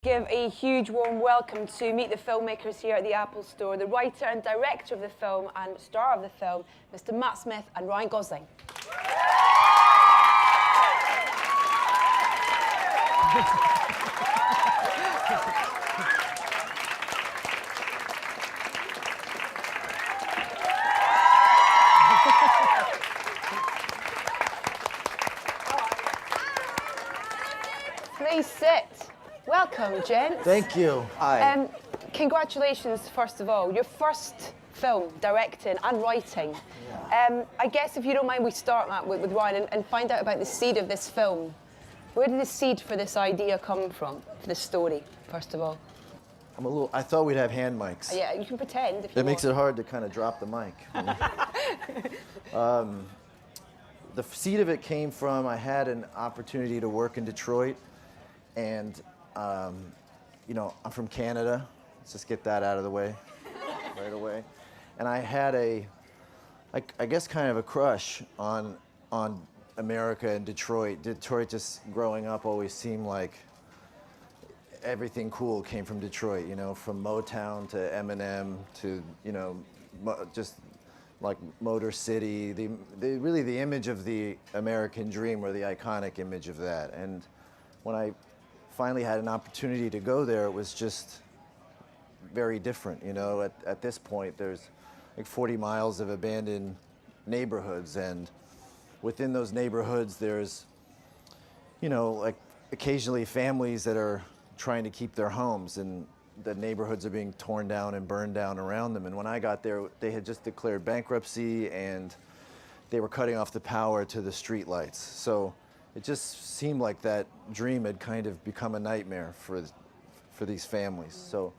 Give a huge warm welcome to meet the filmmakers here at the Apple Store, the writer and director of the film and star of the film, Mr. Matt Smith and Ryan Gosling. Please sit. Welcome, gents. Thank you. Hi. Congratulations, first of all. Your first film, directing and writing. Yeah. I guess, if you don't mind, we start, Matt, with Ryan and find out about the seed of this film. Where did the seed for this idea come from, for this story, first of all? I thought we'd have hand mics. Yeah, you can pretend if you want. It makes it hard to kind of drop the mic. The seed of it came from, I had an opportunity to work in Detroit, and you know, I'm from Canada. Let's just get that out of the way right away. And I had I guess kind of a crush on America and Detroit. Detroit, just growing up, always seemed like everything cool came from Detroit, you know, from Motown to Eminem to, you know, just like Motor City, really the image of the American dream, or the iconic image of that. And when I finally had an opportunity to go there, it was just very different, you know. At this point, there's like 40 miles of abandoned neighborhoods, and within those neighborhoods, there's, you know, like occasionally families that are trying to keep their homes, and the neighborhoods are being torn down and burned down around them. And when I got there, they had just declared bankruptcy, and they were cutting off the power to the street lights. So it just seemed like that dream had kind of become a nightmare for these families. So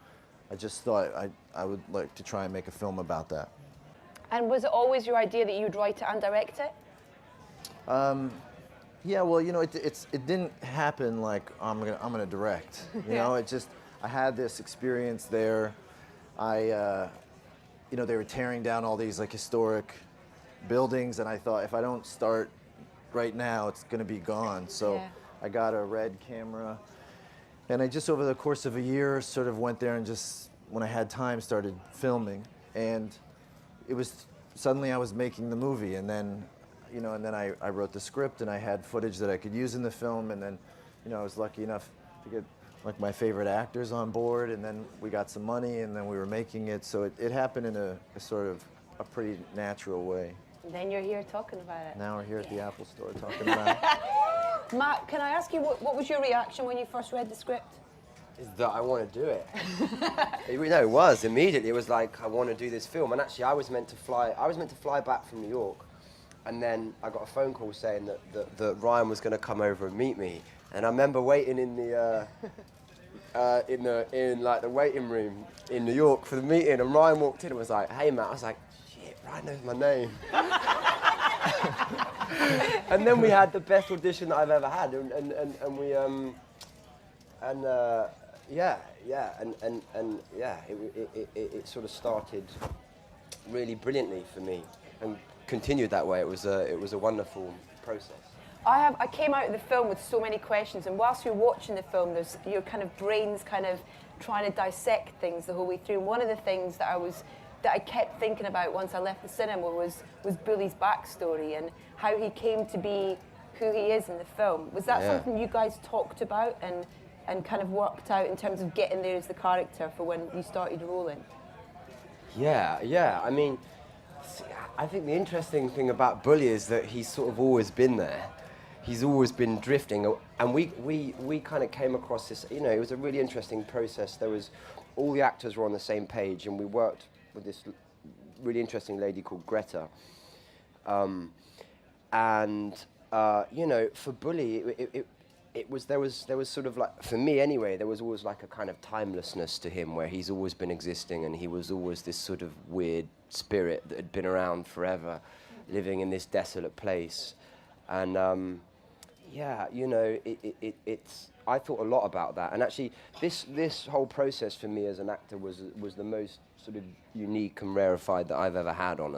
I just thought I would like to try and make a film about that. And was it always your idea that you'd write it and direct it? Yeah, well, you know, it didn't happen like I'm gonna direct. You know, it just, I had this experience there. You know, they were tearing down all these like historic buildings, and I thought, if I don't start right now, it's gonna be gone. So yeah. I got a Red camera, and I just, over the course of a year, sort of went there and just, when I had time, started filming. And it was, suddenly I was making the movie, and then, you know, and then I wrote the script, and I had footage that I could use in the film, and then, you know, I was lucky enough to get like my favorite actors on board, and then we got some money, and then we were making it. So it happened in a sort of a pretty natural way. And then you're here talking about it. Now we're here at the Apple Store talking about it. Matt, can I ask you, what was your reaction when you first read the script? Is that I want to do it. It was immediately. It was like, I want to do this film. And actually, I was meant to fly back from New York, and then I got a phone call saying that Ryan was going to come over and meet me. And I remember waiting in the in like the waiting room in New York for the meeting, and Ryan walked in and was like, "Hey, Matt." I was like, "Shit, Ryan knows my name." And then we had the best audition that I've ever had, and we it sort of started really brilliantly for me, and continued that way. It was a wonderful process. I came out of the film with so many questions, and whilst you're watching the film, there's your kind of brains kind of trying to dissect things the whole way through. And one of the things that I kept thinking about once I left the cinema was Bully's backstory and how he came to be who he is in the film. Was that something you guys talked about and kind of worked out in terms of getting there as the character for when you started rolling? Yeah. I mean, I think the interesting thing about Bully is that he's sort of always been there. He's always been drifting, and we kind of came across this, you know, it was a really interesting process. There was, all the actors were on the same page, and we worked with this really interesting lady called Greta. You know, for Bully, there was sort of like, for me anyway, there was always like a kind of timelessness to him, where he's always been existing, and he was always this sort of weird spirit that had been around forever, living in this desolate place. And yeah, you know, it's. I thought a lot about that, and actually, this whole process for me as an actor was the most sort of unique and rarefied that I've ever had on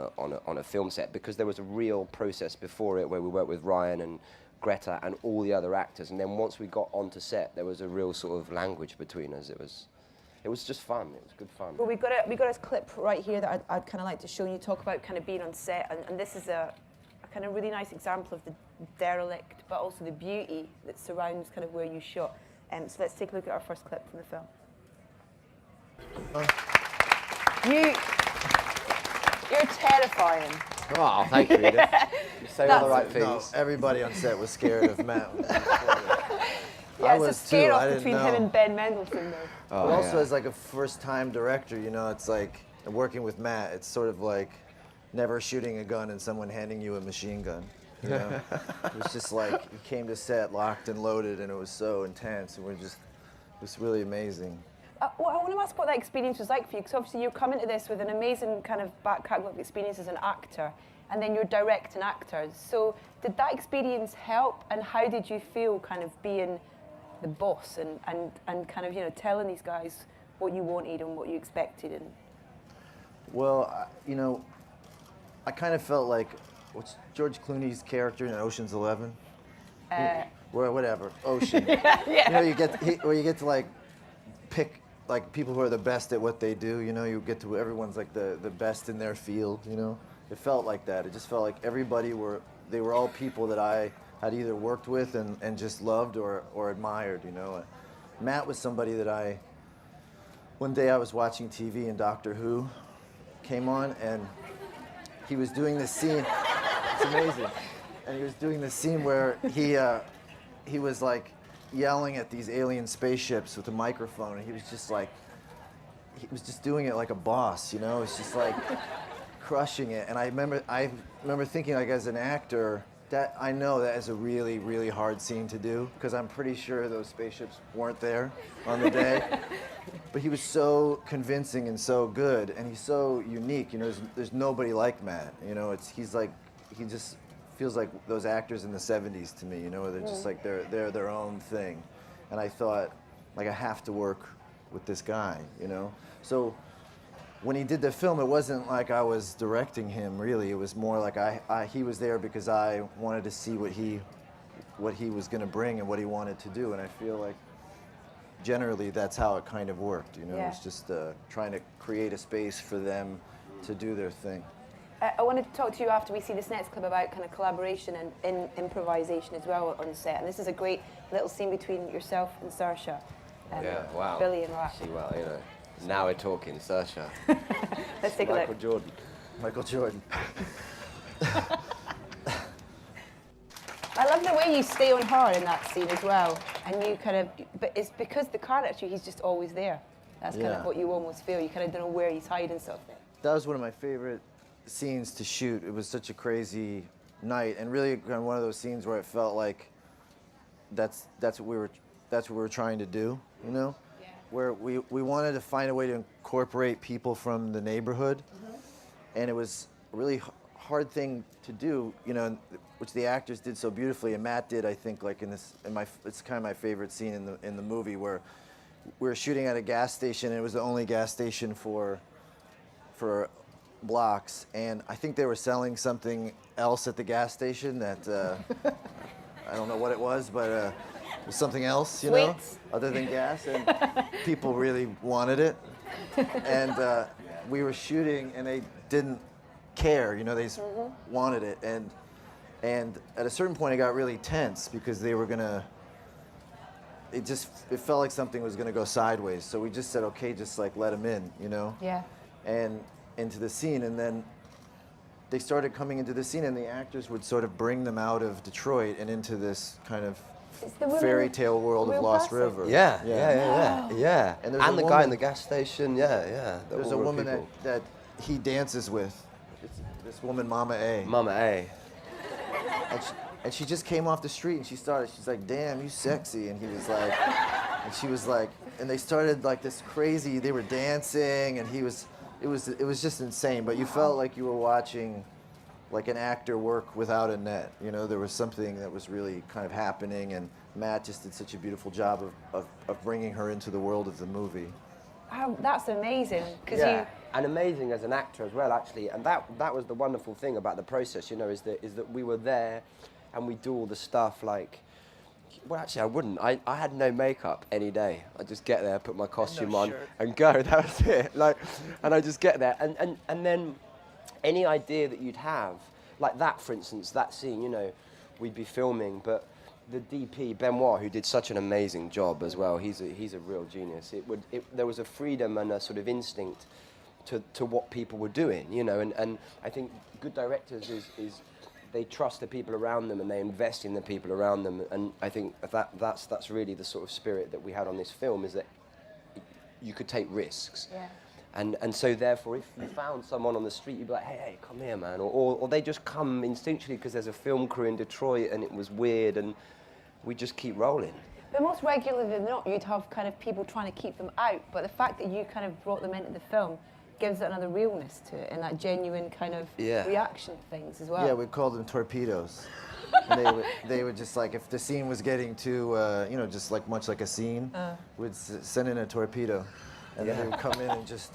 a film set, because there was a real process before it where we worked with Ryan and Greta and all the other actors. And then once we got onto set, there was a real sort of language between us. It was just fun. It was good fun. Well, we got a clip right here that I'd kind of like to show you. Talk about kind of being on set, and this is a kind of really nice example of the derelict, but also the beauty that surrounds kind of where you shot. So let's take a look at our first clip from the film. You're terrifying. Oh, thank you, Edith. You say all the right things. No, everybody on set was scared of Matt. Yeah, I it's a was too, scare-off I didn't between him know. and Ben Mendelsohn, though. But also as like a first-time director, you know, it's like working with Matt. It's sort of like never shooting a gun and someone handing you a machine gun. You know, it was just like you came to set locked and loaded, and it was so intense, and it was really amazing. Well, I want to ask what that experience was like for you, because obviously you're coming to this with an amazing kind of back catalogue experience as an actor, and then you're directing actors. So did that experience help, and how did you feel kind of being the boss and kind of, you know, telling these guys what you wanted and what you expected? And Well, you know, I kind of felt like, what's George Clooney's character in Ocean's 11? Or whatever, Ocean. You know, you get to like pick like people who are the best at what they do. You know, you get to everyone's like the best in their field. You know, it felt like that. It just felt like they were all people that I had either worked with and just loved or admired. You know, Matt was somebody that one day I was watching TV and Doctor Who came on, and he was doing this scene. It's amazing. And he was doing this scene where he was like yelling at these alien spaceships with a microphone, and he was just doing it like a boss, you know? It's just like crushing it. And I remember thinking, like, as an actor, that I know that is a really, really hard scene to do, because I'm pretty sure those spaceships weren't there on the day. But he was so convincing and so good, and he's so unique. You know, there's nobody like Matt. You know, he just feels like those actors in the '70s to me. You know, they're just like they're their own thing. And I thought, like, I have to work with this guy. You know, so when he did the film, it wasn't like I was directing him, really. It was more like he was there because I wanted to see what he was going to bring and what he wanted to do. And I feel like generally that's how it kind of worked. You know, Yeah. It's just trying to create a space for them to do their thing. I wanted to talk to you after we see this next clip about kind of collaboration and improvisation as well on set. And this is a great little scene between yourself and Saoirse. Yeah, wow. Billy and Rat. See, well, you know, now we're talking, Saoirse. Let's take a Michael look. Jordan. Michael Jordan. I love the way you stay on her in that scene as well. And you kind of, but it's because the character, he's just always there. That's kind of Yeah. what you almost feel. You kind of don't know where he's hiding something. That was one of my favorite scenes to shoot. It was such a crazy night, and really kind of one of those scenes where it felt like that's what we were trying to do, you know? Yeah. Where we wanted to find a way to incorporate people from the neighborhood, and it was a really hard thing to do, you know, which the actors did so beautifully, and Matt did, I think, like it's kind of my favorite scene in the movie, where we were shooting at a gas station, and it was the only gas station for blocks, and I think they were selling something else at the gas station that I don't know what it was, but it was something else, you know, Sweets. other than gas, and people really wanted it. And we were shooting, and they didn't care, you know, they just wanted it. And at a certain point, it got really tense because they were gonna. It felt like something was gonna go sideways. So we just said, okay, just like let them in, you know. Yeah. And into the scene, and then they started coming into the scene, and the actors would sort of bring them out of Detroit and into this kind of It's the woman fairy with tale world of real Lost person. River. Yeah. And there's a the guy woman- in the gas station, yeah. they're There's all a real woman people. that he dances with. It's this woman, Mama A. Mama A. And she just came off the street, and she's like, damn, you sexy. And he was like, and she was like, and they started like this crazy, they were dancing, and it was just insane. But you felt like you were watching like an actor work without a net. You know, there was something that was really kind of happening, and Matt just did such a beautiful job of bringing her into the world of the movie. Oh, that's amazing. Because And amazing as an actor as well, actually. And that was the wonderful thing about the process, you know, is that we were there and we do all the stuff like. Well, actually, I wouldn't. I had no makeup any day. I just get there, put my costume on, and go. That was it. Like, and I just get there, and then any idea that you'd have, like that, for instance, that scene, you know, we'd be filming, but the DP Benoit, who did such an amazing job as well, he's a real genius. There was a freedom and a sort of instinct to what people were doing, you know, and I think good directors is they trust the people around them and they invest in the people around them, and I think that's really the sort of spirit that we had on this film, is that you could take risks. Yeah. And so therefore, if you found someone on the street, you'd be like, hey, come here, man. Or they just come instinctually because there's a film crew in Detroit and it was weird, and we just keep rolling. But most regularly than not, you'd have kind of people trying to keep them out. But the fact that you kind of brought them into the film gives it another realness to it, and that genuine kind of reaction to things as well. Yeah, we called them torpedoes. And they would just like, if the scene was getting too, you know, just like much like a scene, we'd send in a torpedo. And then they would come in and just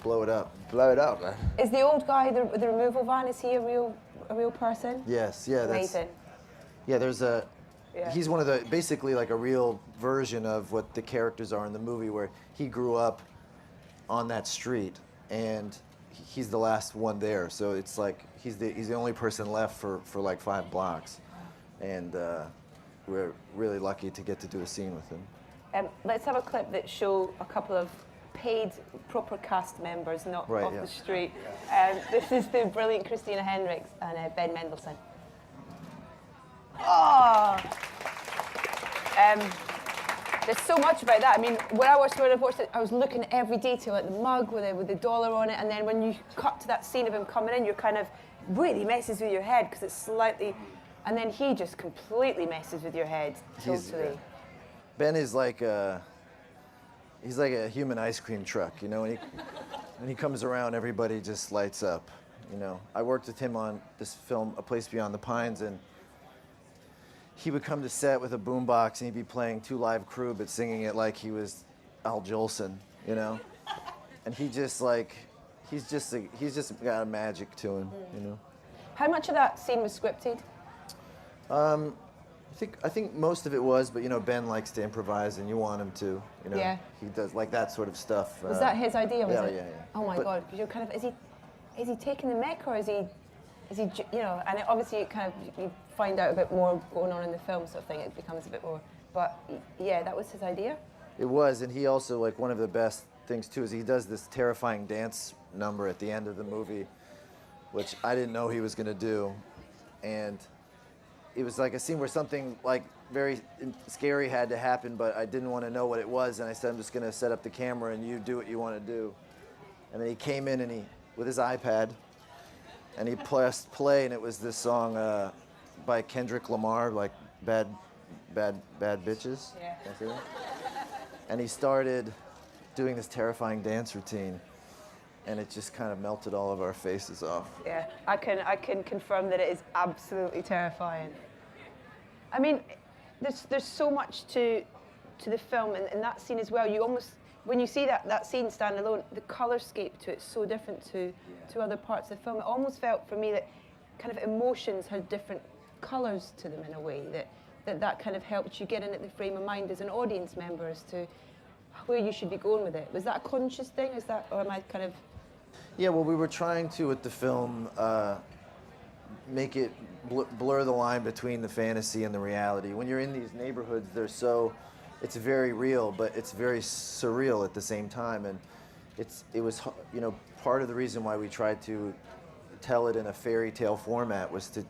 blow it up. Blow it up, man. Is the old guy, the removal van, is he a real person? Yes, yeah. Amazing. There's a, he's one of the, basically like a real version of what the characters are in the movie, where he grew up on that street and he's the last one there. So it's like, he's the only person left for like 5 blocks. And we're really lucky to get to do a scene with him. Let's have a clip that show a couple of paid, proper cast members, not off the street. This is the brilliant Christina Hendricks and Ben Mendelsohn. Oh! There's so much about that. I mean, when I watched it, I was looking at every detail, at the mug with the dollar on it, and then when you cut to that scene of him coming in, you're kind of really messes with your head because it's slightly, and then he just completely messes with your head, totally. Ben is like he's like a human ice cream truck, you know. When he comes around, everybody just lights up, you know. I worked with him on this film, A Place Beyond the Pines, and he would come to set with a boombox and he'd be playing 2 Live Crew, but singing it like he was Al Jolson, you know. And he just like, he's just got a magic to him, you know. How much of that scene was scripted? I think most of it was, but you know, Ben likes to improvise, and you want him to, you know. Yeah. He does like that sort of stuff. Was that his idea? Was it? Yeah. Oh my God! You're kind of is he taking the mick, or is he you know? And obviously, you find out a bit more going on in the film, sort of thing. It becomes a bit more. But yeah, that was his idea. It was, and he also, like, one of the best things too is he does this terrifying dance number at the end of the movie, which I didn't know he was going to do, and it was like a scene where something like very scary had to happen, but I didn't want to know what it was, and I said, I'm just going to set up the camera and you do what you want to do. And then he came in and with his iPad, and he pressed play, and it was this song by Kendrick Lamar, like Bad Bitches. Yeah. Can I say that? And he started doing this terrifying dance routine, and it just kind of melted all of our faces off. Yeah, I can confirm that it is absolutely terrifying. I mean, there's so much to the film and that scene as well. You almost, when you see that scene stand alone, the colorscape to it's so different to other parts of the film. It almost felt for me that kind of emotions had different colors to them in a way, that kind of helped you get in at the frame of mind as an audience member as to where you should be going with it. Was that a conscious thing? Is that, or am I kind of? Yeah, well, we were trying to, with the film, make it blur the line between the fantasy and the reality. When you're in these neighborhoods, it's very real, but it's very surreal at the same time. And it was, you know, part of the reason why we tried to tell it in a fairy tale format was to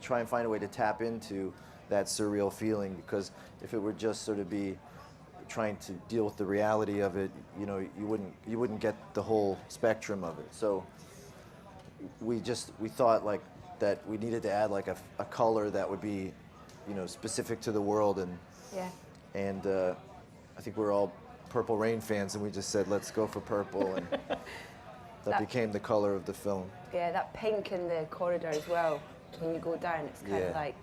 try and find a way to tap into that surreal feeling, because if it were just sort of be trying to deal with the reality of it, you know, you wouldn't get the whole spectrum of it. So we thought like that we needed to add like a color that would be, you know, specific to the world, and I think we're all Purple Rain fans, and we just said let's go for purple, and that became the color of the film. Yeah, that pink in the corridor as well. When you go down, it's kind of like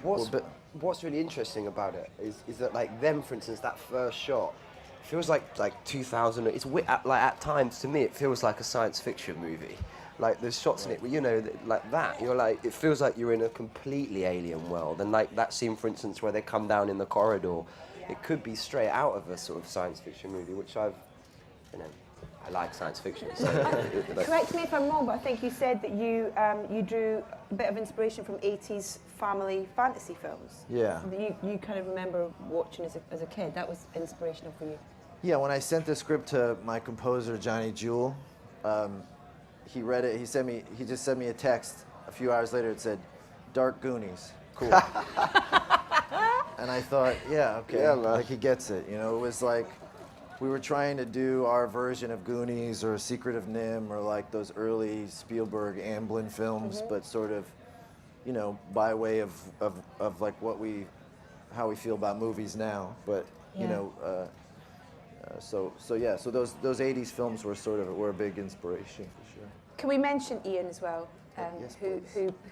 But what's really interesting about it is that, like, them, for instance, that first shot feels like 2000. It's like at times to me it feels like a science fiction movie. Like there's shots in it where, you know, like that, you're like, it feels like you're in a completely alien world. And like that scene, for instance, where they come down in the corridor, it could be straight out of a sort of science fiction movie, which I've, you know, I like science fiction. So Correct me if I'm wrong, but I think you said that you drew a bit of inspiration from 80s family fantasy films. Yeah. That you kind of remember watching as a kid. That was inspirational for you. Yeah, when I sent the script to my composer, Johnny Jewell, he read it, he just sent me a text a few hours later. It said, "Dark Goonies, cool." And I thought, yeah, okay, Yeah, man. like he gets it. You know, it was like we were trying to do our version of Goonies or Secret of Nim or like those early Spielberg Amblin films, but sort of, you know, by way of like how we feel about movies now. But you Yeah. know, so those 80s films were a big inspiration for sure. Can we mention Ian as well, Yes, who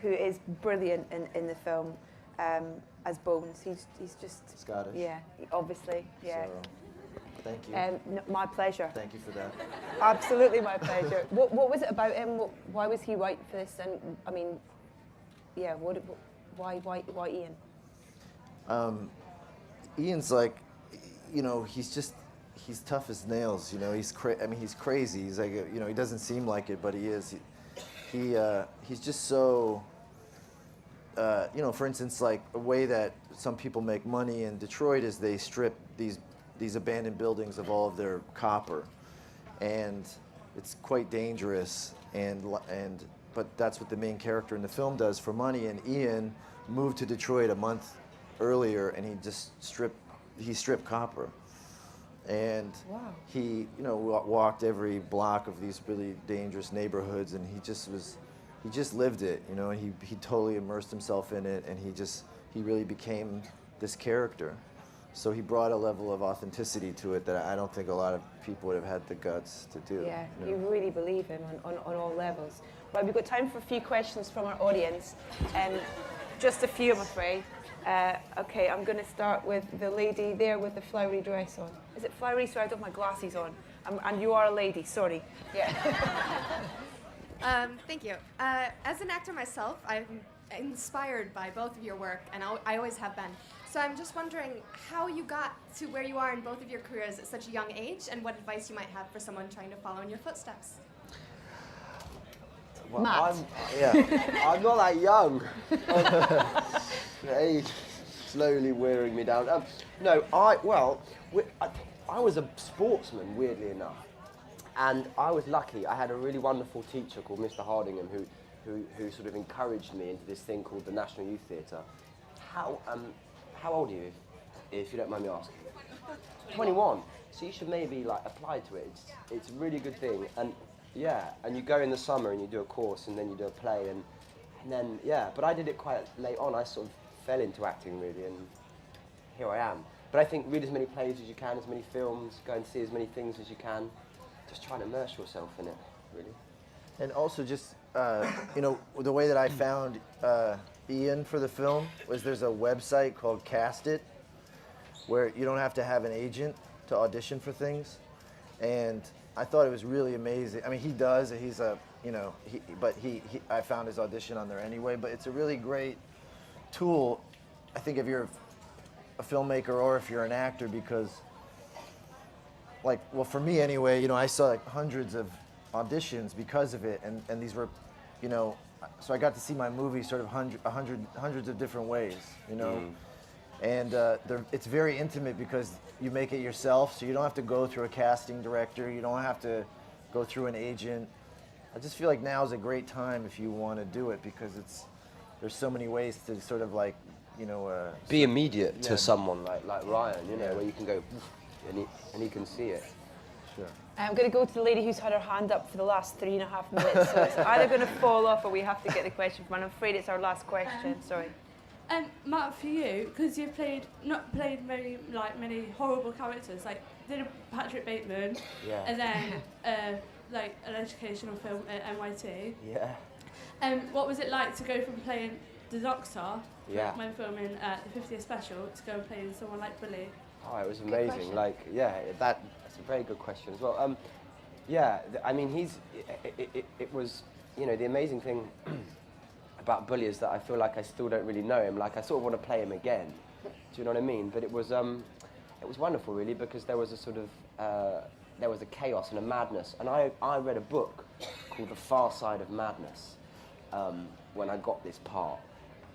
is brilliant in the film as Bones? He's just Scottish. Yeah, obviously. Yeah. So, thank you. My pleasure. Thank you for that. Absolutely my pleasure. What was it about him? Why was he right for this? And I mean, yeah, why Ian? Ian's like, you know, he's tough as nails. You know, he's crazy. He's like, you know, he doesn't seem like it, but he is. He's just so. You know, for instance, like a way that some people make money in Detroit is they strip these abandoned buildings of all of their copper, and it's quite dangerous. But that's what the main character in the film does for money. And Ian moved to Detroit a month earlier, and he just stripped copper. And Wow. he, you know, walked every block of these really dangerous neighborhoods, and he just lived it, you know, and he totally immersed himself in it, and he really became this character. So he brought a level of authenticity to it that I don't think a lot of people would have had the guts to do. Yeah, you know? you really believe him on all levels. Right, we've got time for a few questions from our audience. Just a few, I'm afraid. Okay, I'm going to start with the lady there with the flowery dress on. Is it flowery? Sorry, I don't have my glasses on. And you are a lady, sorry. Yeah. Thank you. As an actor myself, I'm inspired by both of your work, and I always have been. So I'm just wondering how you got to where you are in both of your careers at such a young age, and what advice you might have for someone trying to follow in your footsteps. Well, Matt. I'm not that young. Age slowly wearing me down. No, I was a sportsman, weirdly enough, and I was lucky. I had a really wonderful teacher called Mr. Hardingham who sort of encouraged me into this thing called the National Youth Theatre. How old are you, if you don't mind me asking? 21. So you should maybe like apply to it. It's a really good thing, and yeah, and you go in the summer and you do a course, and then you do a play, and then yeah. But I did it quite late on. I sort of fell into acting really, and here I am. But I think read as many plays as you can, as many films, go and see as many things as you can. Just try and immerse yourself in it, really. And also just, you know, the way that I found Ian for the film was there's a website called Cast It, where you don't have to have an agent to audition for things. And I thought it was really amazing. I mean, he does, he's a, you know, I found his audition on there anyway, but it's a really great tool, I think, if you're a filmmaker or if you're an actor, because, like, well, for me anyway, you know, I saw like hundreds of auditions because of it, and these were, you know, so I got to see my movie sort of hundreds of different ways, you know, and it's very intimate because you make it yourself, so you don't have to go through a casting director, you don't have to go through an agent. I just feel like now is a great time if you want to do it, because there's so many ways to sort of like, you know, be immediate to yeah. someone like Ryan, you know, Yeah. where you can go and he can see it. Sure. I'm going to go to the lady who's had her hand up for the last 3.5 minutes, so it's either going to fall off or we have to get the question from her. I'm afraid it's our last question, sorry. Matt, for you, because you've not played many horrible characters, like did a Patrick Bateman, Yeah. and then like an educational film at NYT. Yeah. What was it like to go from playing the Doctor Yeah. when filming the 50th special to go and playing someone like Billy? Oh, it was Good amazing. question. Like, yeah, that's a very good question as well. Yeah, I mean, it was you know, the amazing thing about Bully is that I feel like I still don't really know him. Like, I sort of want to play him again. Do you know what I mean? But it was wonderful, really, because there was a sort of, there was a chaos and a madness. And I read a book called The Far Side of Madness when I got this part.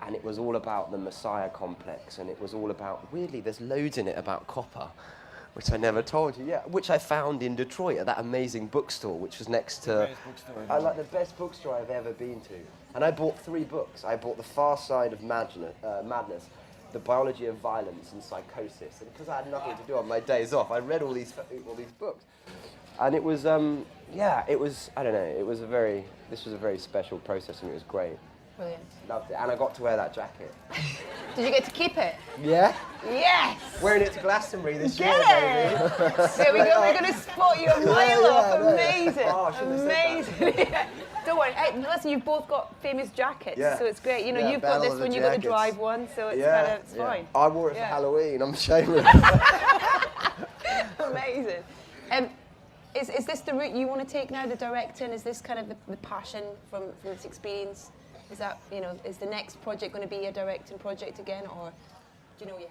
And it was all about the Messiah complex, and it was all about, weirdly, there's loads in it about copper, which I never told you, yeah, which I found in Detroit at that amazing bookstore, which was next to... the best bookstore I've ever been to. And I bought 3 books. I bought The Far Side of Madness, The Biology of Violence and Psychosis. And because I had nothing to do on my days off, I read all these books. And it was, yeah, it was, I don't know, this was a very special process, and it was great. Brilliant. Loved it, and I got to wear that jacket. Did you get to keep it? Yeah? Yes! Wearing it to Glastonbury this year, Get it! baby. There we go, we're going to spot you a mile off. no. Amazing. Oh, I shouldn't have said Amazing. Yeah. Don't worry. Hey, listen, you've both got famous jackets, Yeah. so it's great. You know, Yeah, you've got Battle this of the one, you've got the Jackets. drive one, so it's it's fine. I wore it for Yeah. Halloween, I'm ashamed. Amazing. Is this the route you want to take now, the directing? Is this kind of the passion from this experience? Is that, you know, is the next project going to be a directing project again, or do you know yet?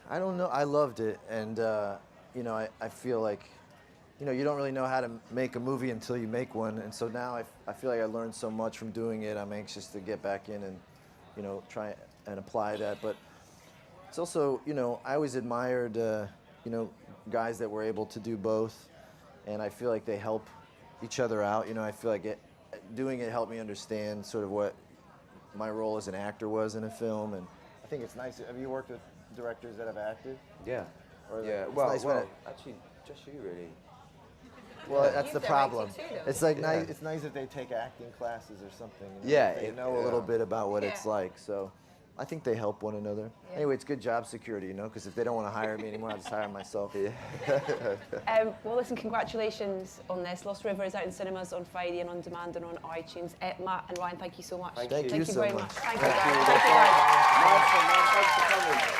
I don't know. I loved it, and you know, I feel like, you know, you don't really know how to make a movie until you make one, and so now I feel like I learned so much from doing it. I'm anxious to get back in and, you know, try and apply that. But it's also, you know, I always admired, you know, guys that were able to do both, and I feel like they help each other out. You know, I feel like doing it helped me understand sort of what my role as an actor was in a film, and I think it's nice. Have you worked with directors that have acted? Yeah. Or Yeah, it's well, nice when actually, just you, really. well, that's You've the directed problem. too, though. It's like Yeah. nice. It's nice if they take acting classes or something. You know, Yeah, if they it- know a little yeah. bit about what it's Yeah. like. So, I think they help one another. Yeah. Anyway, it's good job security, you know, because if they don't want to hire me anymore, I'll just hire myself. Yeah. Well, listen, congratulations on this. Lost River is out in cinemas on Friday and on demand and on iTunes. Matt and Ryan, thank you so much. Thank you. Thank you so very much. much. Thank you, Thank guys. you. Thank you, guys. Nice one, man. Thanks for coming.